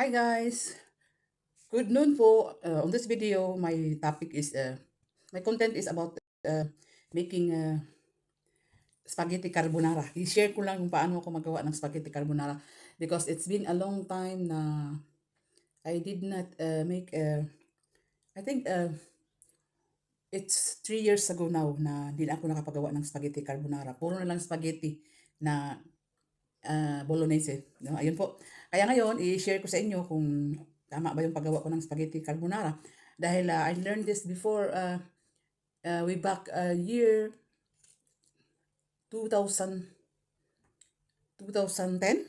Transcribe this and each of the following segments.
Hi guys, good noon po. On this video, my topic is, my content is about making spaghetti carbonara. I-share ko lang kung paano ako magawa ng spaghetti carbonara because it's been a long time na I did not make, I think it's 3 years ago now na hindi na ako nakapagawa ng spaghetti carbonara. Puro na lang spaghetti na bolognese. No? Ayun po. Kaya ngayon, i-share ko sa inyo kung tama ba yung paggawa ko ng spaghetti carbonara. Dahil I learned this before, way back year 2000, 2010.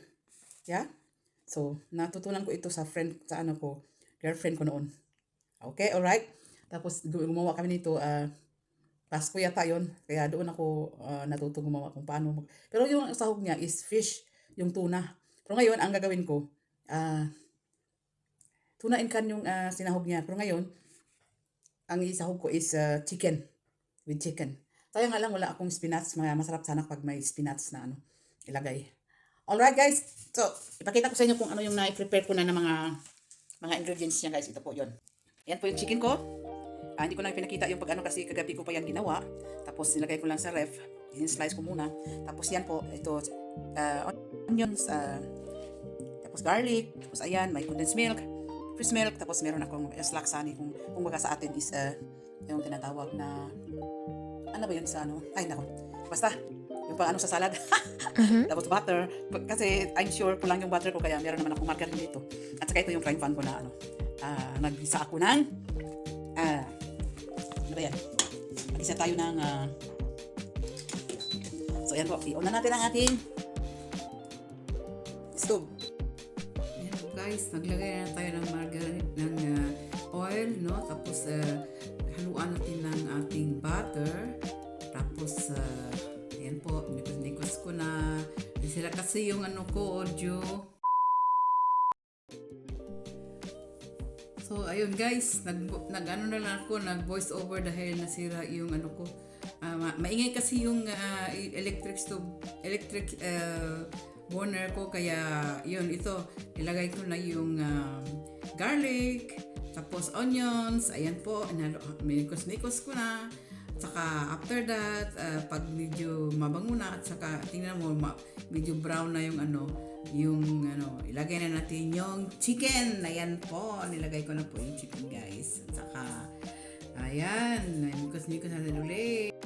Yeah? So, natutunan ko ito sa girlfriend ko noon. Okay, alright. Tapos, gumawa kami nito, Pasko yata yun. Kaya doon ako natuto gumawa kung paano. Pero yung sahog niya is fish, yung tuna. Pero ngayon, ang gagawin ko, tuna and can yung sinahog niya. Pero ngayon, ang isahog ko is chicken, with chicken. Kaya nga lang wala akong spinach. Masarap sana pag may spinach na ilagay. Alright guys, so ipakita ko sa inyo kung ano yung na-prepare ko na ng mga ingredients niya guys. Ito po yun. Yan po yung chicken ko. Hindi ko na pinakita yung pag kasi kagabi ko pa yan ginawa. Tapos nilagay ko lang sa ref. In-slice ko muna. Tapos yan po, ito, onions, tapos garlic, tapos ayan, may condensed milk, fresh milk, tapos meron akong slaksani kung baga sa atin is yung tinatawag na, ano ba yun sa ay nako, basta, yung pang sa salad. Tapos butter, kasi I'm sure kulang yung butter ko kaya meron naman akong margarine dito. At saka ito yung frying pan ko na naggisa ako ng, ano ba yan? Mag-isa tayo ng, so yan po, i-on na natin ang ating stove. Yan po guys, naglagay na tayo ng margarine, ng oil, no? Tapos, haluan natin ng ating butter. Tapos, yan po, nikos ko na. Sila kasi yung audio. So, ayun guys, nag-ano na lang ako, nag-voice over dahil nasira yung ko. Maingay kasi yung electric burner ko, kaya yun, ito, ilagay ko na yung garlic, tapos onions, ayan po, minikos ko na. Saka after that, pag medyo mabango na, at saka tingnan mo, medyo brown na yung ilagay na natin yung chicken. Ayan po, nilagay ko na po yung chicken guys. At saka, ayan, nikos natin ulit.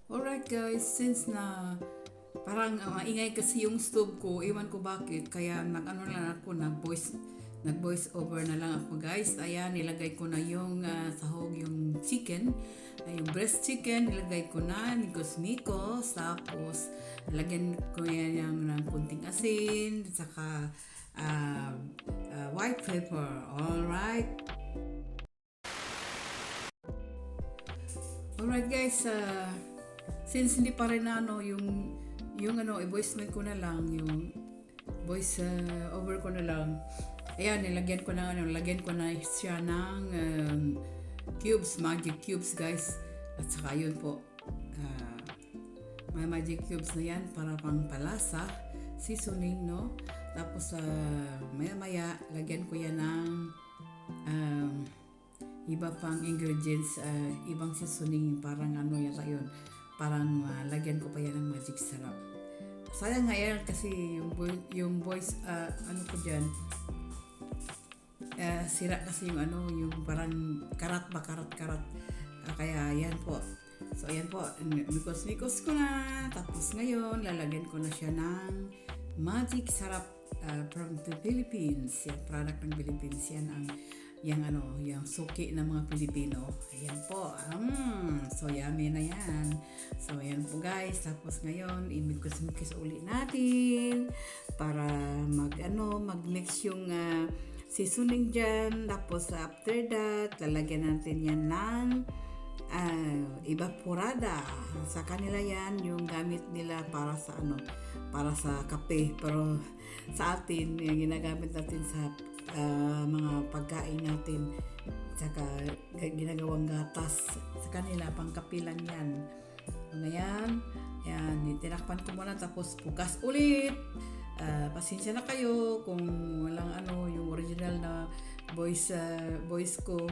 Alright guys, since na parang maingay kasi yung stove ko, iwan ko bakit, kaya nag-voice over na lang ako guys. Ayan, nilagay ko na yung sahog, yung chicken, yung breast chicken, nilagay ko na, nikos, tapos lagyan ko yan ng kunting asin, saka white pepper. Alright guys, since hindi pa rin i-voice ko na lang, yung voice over ko na lang. Ayan, lagyan ko na siya ng cubes, magic cubes guys. At saka yun po, may magic cubes na yan para pang palasa, seasoning, no? Tapos maya lagyan ko yan ng iba pang ingredients, ibang seasoning, parang yata yun. Parang lagyan ko pa yan ng magic sarap. Sayang nga yan kasi yung voice, ko dyan, sira kasi yung parang karat. Kaya yan po. So ayan po, nikos ko na. Tapos ngayon, lalagyan ko na siya ng magic sarap from the Philippines. Yan, product ng Philippines. Yan ang yung suki ng mga Pilipino. Ayan po. So yummy na yan. So ayan po guys. Tapos ngayon, imikos ulit natin para mag-mix yung seasoning dyan. Tapos after that, lalagyan natin yan ng evaporada. Sa kanila yan, yung gamit nila para sa kape. Pero sa atin, yung ginagamit natin sa mga pagkain natin, saka ginagawang gatas sa kanila, pangkapilan yan. Ngayon, yan, tinakpan ko muna tapos bukas ulit. Pasensya na kayo kung walang yung original na voice ko,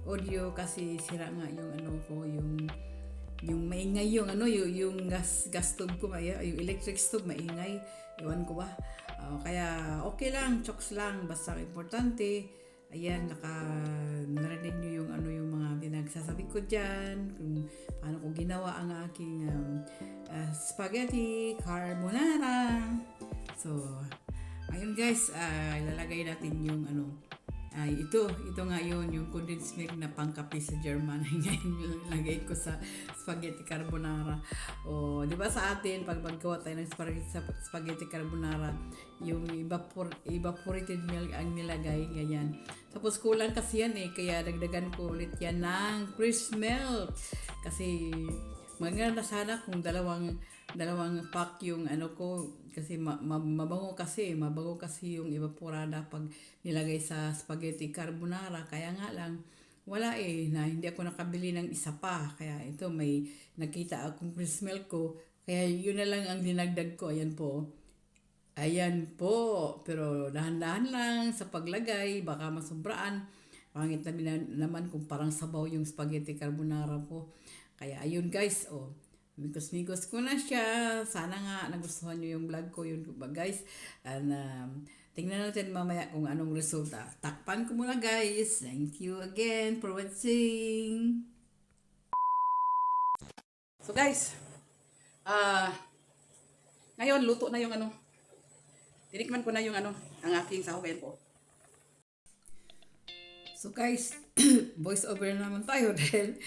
audio, kasi sira nga yung ko, yung maingay yung gas stove ko, yung electric stove maingay, iwan ko ba. Kaya okay lang, chokes lang, basta importante ayan, narinig nyo yung mga pinagsasabi ko dyan, kung paano ko ginawa ang aking spaghetti carbonara. So ayun guys, ilalagay natin yung ito nga yung condensed milk na pangkape sa German. Ngayon lagay ko sa spaghetti carbonara. O, di ba sa atin pag maggawa tayo ng spaghetti carbonara, yung evaporated milk ang nilagay, ganyan. Tapos kulang kasi yan kaya dagdagan ko ulit yan ng fresh milk. Kasi maganda sana kung dalawang pack yung ko, kasi mabango kasi yung evaporada pag nilagay sa spaghetti carbonara. Kaya nga lang wala na hindi ako nakabili ng isa pa, kaya ito may nakita akong fresh milk ko, kaya yun na lang ang dinagdag ko. Ayan po, pero dahan-dahan lang sa paglagay, baka masobraan. Pangit naman kung parang sabaw yung spaghetti carbonara ko. Kaya ayun guys, migos ko na siya. Sana nga nagustuhan nyo yung vlog ko yun ba guys. And tingnan natin mamaya kung anong resulta. Takpan ko muna guys. Thank you again for watching. So guys, ngayon luto na yung tinikman ko na yung ang aking sahog po. So guys, voice over naman tayo dahil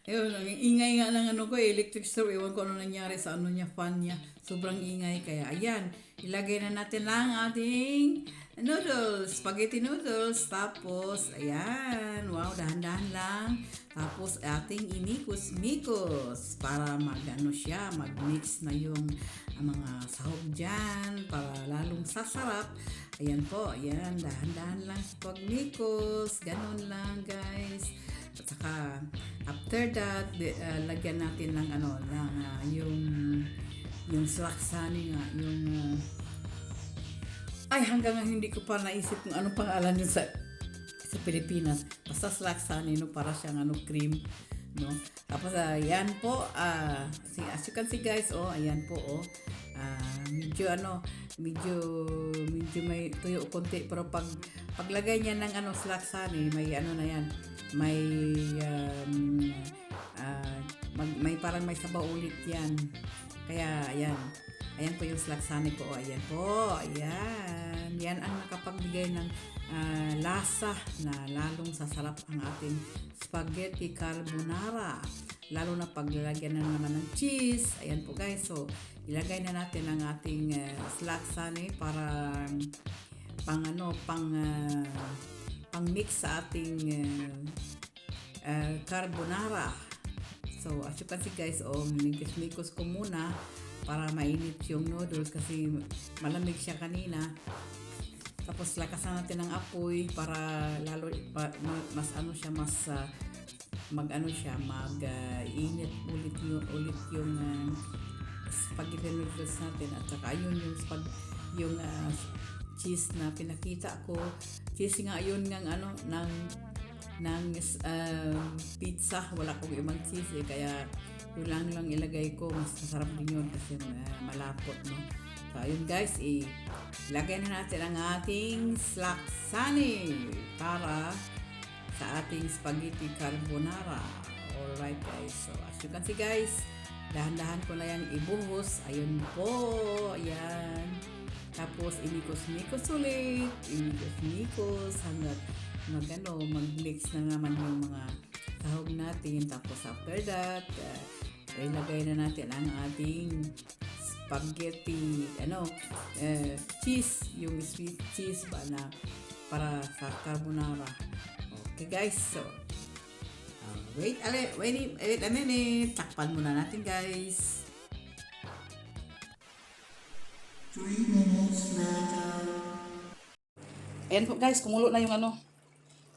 ayun, ang ingay nga ng ko, electric stove. Ewan ko ano nangyari sa niya, fan niya. Sobrang ingay. Kaya ayan, ilagay na natin lang ating noodles, spaghetti noodles. Tapos, ayan, wow, dahan-dahan lang. Tapos, ating inikos-mikos para mag-mix na yung mga sahog dyan para lalong sasarap. Ayan po, ayan, dahan-dahan lang sa pagmikos. Ganon lang, guys. At saka after that, lagyan natin ng yung slaksani nga, hanggang nga hindi ko pa naisip kung anong pangalan yun sa Pilipinas. Basta slaksani, para siyang cream, no? Tapos ayan po, as you can see guys, ayan po, medyo may tuyo konti, pero paglagay niya ng slaksani, may na yan, may parang may sabaw ulit yan. Kaya ayan po yung slaksani ko. Ayan po, yan ang nakapagbigay ng lasa na lalong sasarap ang ating spaghetti carbonara, lalo na paglalagyan na naman ng cheese. Ayan po guys, so ilagay na natin ang ating slaksani para pang mix sa ating carbonara. So as you can see guys, mikos ko muna para mainit yung noodles kasi malamig siya kanina. Tapos lakasan natin ng apoy para lalo mas mag-init ulit yung spaghetti noodles natin. At saka ayun yung cheese na pinakita ko. Cheese nga yun ng pizza. Wala kong ibang cheese kaya yun lang ilagay ko. Mas masarap din yun kasi malapot, no? So ayun guys, ilagay na natin ang ating slaksani para sa ating spaghetti carbonara. Alright guys, so as you can see guys, dahan-dahan ko na yan ibuhos. Ayun po, ayan. Tapos inikos-mikos ulit, hanggat mag-mix na naman yung mga sahog natin. Tapos after that, ilagay na natin ang ating spaghetti cheese, yung sweet cheese ba na para sa carbonara. Okay guys, so wait a minute, takpan muna natin guys. 3 minutes later. Ayan po guys, kumulo na yung ano,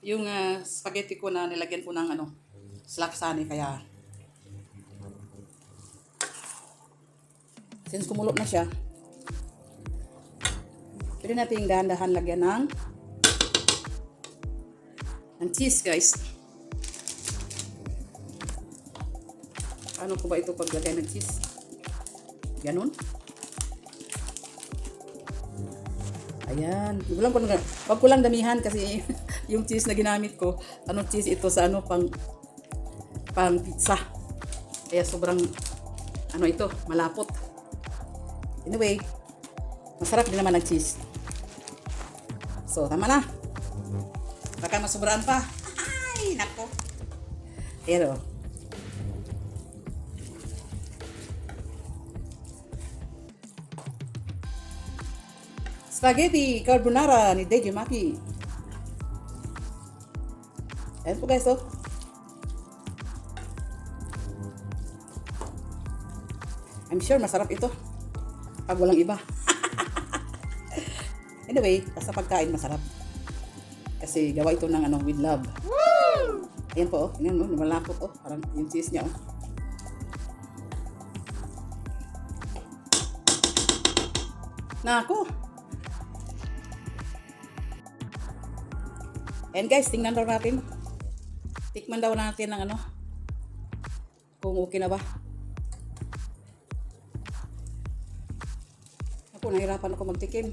yung spaghetti ko na nilagyan ko ng ano, slaksani. Kaya, since kumulo na siya, pwede natin dahan-dahan lagyan ng cheese guys. Ano ko ba ito paglagay ng cheese? Ganon. Ayan. Wag ko lang damihan kasi yung cheese na ginamit ko, ano cheese ito sa ano pang pizza. Kaya sobrang ano ito, malapot. Anyway, masarap din naman ang cheese. So, tama na. Baka masubraan pa. Ay, nako. Ayan o. Spaghetti carbonara ni Deji Maki. Ayan po guys, oh. I'm sure masarap ito. Pag walang iba. Anyway, basta pagkain masarap. Kasi gawa ito ng ano, with love. Woo! Ayan po, oh. Ayan mo, malapot, oh. Parang yung cheese niya, oh. Nako. And guys, tingnan daw natin. Tikman daw natin ng ano. Kung okay na ba. Ako, nahirapan ako magtikim.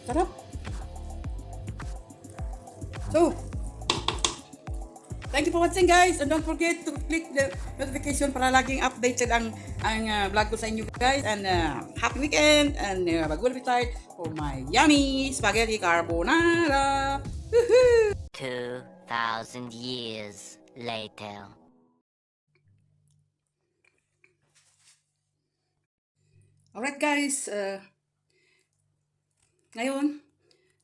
Sarap. So, thank you for watching guys, and don't forget to click the notification para laging updated ang vlog ko sa inyo guys, and happy weekend, and have a good appetite for my yummy spaghetti carbonara. 2,000 years later. Alright guys,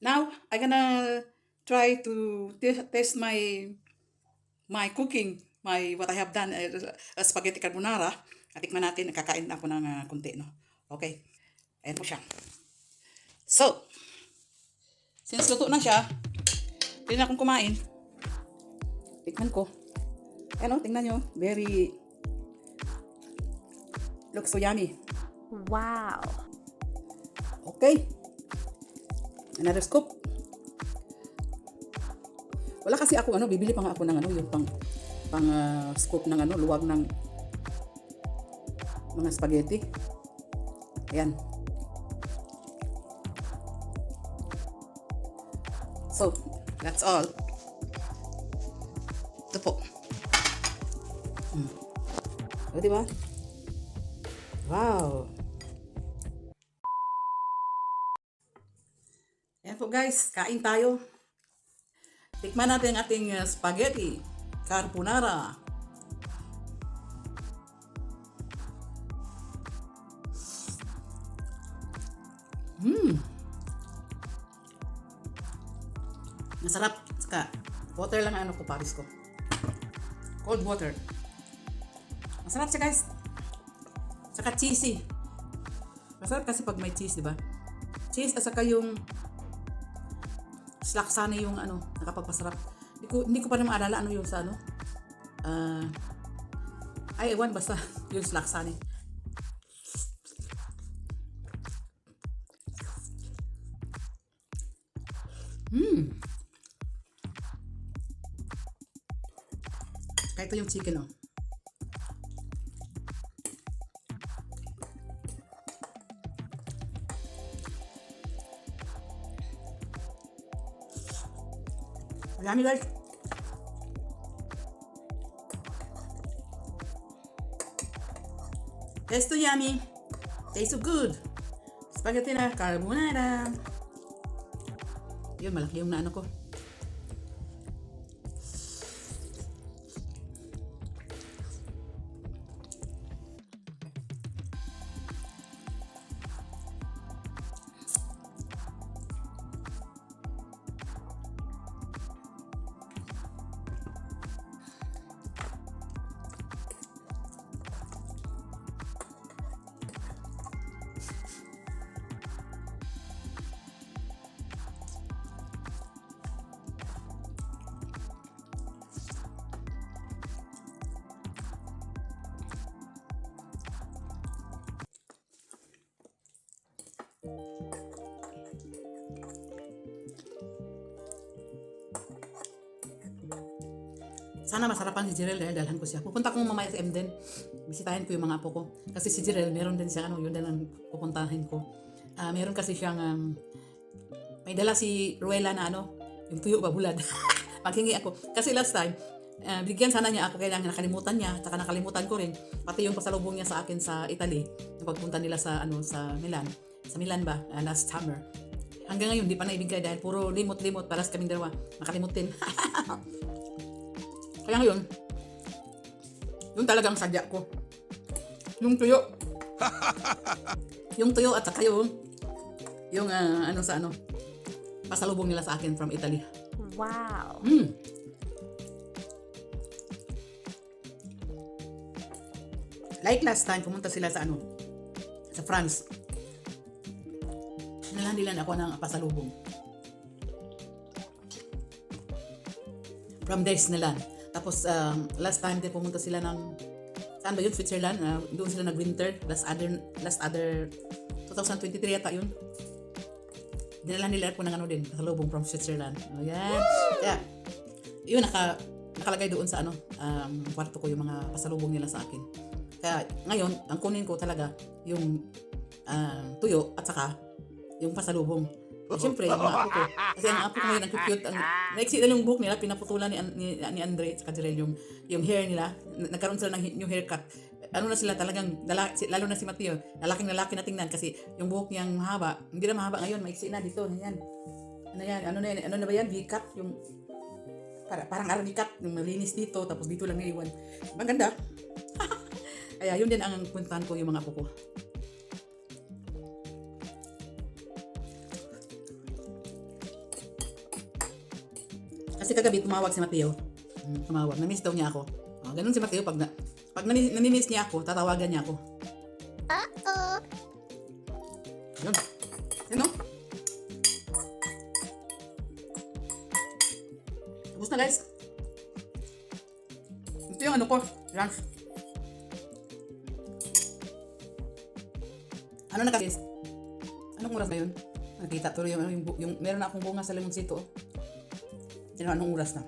now I'm gonna try to test my cooking, what I have done, spaghetti carbonara. At tikman natin, kakain ako ng kunti, no? Okay, ayan po siya. So, since luto na siya, pwede na akong kumain. Tikman ko. Ayan o, tingnan nyo, looks so yummy. Wow. Okay, another scoop. Wala kasi ako bibili pa nga ako ng yung pang scoop ng luwag ng mga spaghetti. Ayan. So, that's all. Ito po. O, diba? Wow. Ayan po guys, kain tayo. Tikman natin ang ating spaghetti carbonara. Masarap. Saka water lang ang paris ko. Cold water. Masarap siya guys. Saka cheesy. Masarap kasi pag may cheese, di ba? Cheese at saka yung slaksani yung nakapagpasarap. Hindi ko pa naman maalala yung sa ay ewan, basta yung slaksani. Kaya ito yung chicken, oh. Yummy guys. Tastes so yummy. Tastes so good. Spaghetti na carbonara. Yun, malaki yung ko. Sana masarapan si Jirel dahil dalhan ko siya. Pupunta ko mamaya sa Emden. Bisitahin ko yung mga apo ko. Kasi si Jirel, meron din siya, yun din ang pupuntahin ko. Meron kasi siyang, may dala si Ruela na yung tuyo ba bulad. Paghingi ako. Kasi last time, bigyan sana niya ako, kaya nakalimutan niya, tsaka nakalimutan ko rin. Pati yung pasalubong niya sa akin sa Italy, yung pagpunta nila sa, sa Milan. Sa Milan ba, last summer. Hanggang ngayon, di pa naibigay dahil puro limot-limot, palas kaming dalawa, makalimutin. Kaya ngayon, yung talagang sadya ko. Yung tuyo. Yung tuyo at saka yung pasalubong nila sa akin from Italy. Wow. Like last time, pumunta sila sa sa France. Nalandilan ako ng pasalubong. From Disneyland. Tapos, last time din pumunta sila ng, saan ba yun? Switzerland. Doon sila nag-winter. Last other 2023 yata yun. Dinala nila ako ng din, pasalubong from Switzerland. Ayan. Kaya, yun, nakalagay doon sa kwarto ko yung mga pasalubong nila sa akin. Kaya, ngayon, ang kunin ko talaga yung tuyo at saka yung pasalubong. Siyempre, yung mga apo ko. Kasi ang apo ko ngayon, ang cute. Naiksi na yung buhok nila, pinaputulan ni Andre at saka Jirel yung hair nila. Nagkaroon sila ng new haircut. Na sila talagang, lalo na si Mateo, lalaking-lalaki na tingnan kasi yung buhok niyang mahaba. Hindi na mahaba ngayon, maiksi na dito. Yan. Ano na ba yan? V-cut? Yung, parang V-cut, yung malinis dito, tapos dito lang naiwan. Maganda. Kaya yun din ang puntahan ko yung mga apo ko. Kasi kagabi tumawag si Mateo. Tumawag. Na-miss daw niya ako. Ganun si Mateo. Pag nami-miss niya ako, tatawagan niya ako. Yun. Yun o. Tapos na guys. Ito yung ko. Lunch. Ano na kasi? Anong oras na yun? Nakita tuloy yung meron na akong bunga sa limonsito. Sino anong oras na?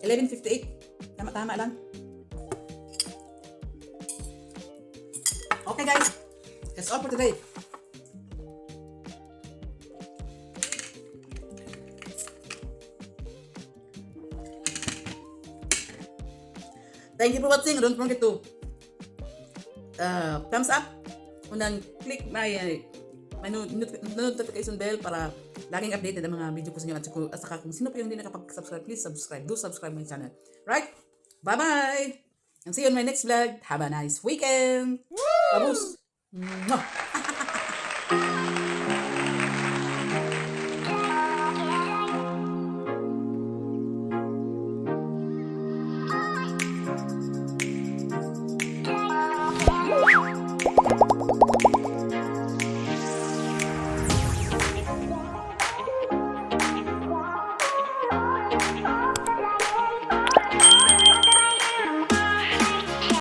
11:58. Tama lang. Okay guys. That's all for today. Thank you for watching. Don't forget to thumbs up. Unang click my notification bell para laging updated ang mga video ko sa inyo at saka kung sino pa yung hindi nakapag-subscribe, please subscribe. Do subscribe my channel. Right? Bye-bye! And see you on my next vlog. Have a nice weekend! Babus! Mwah!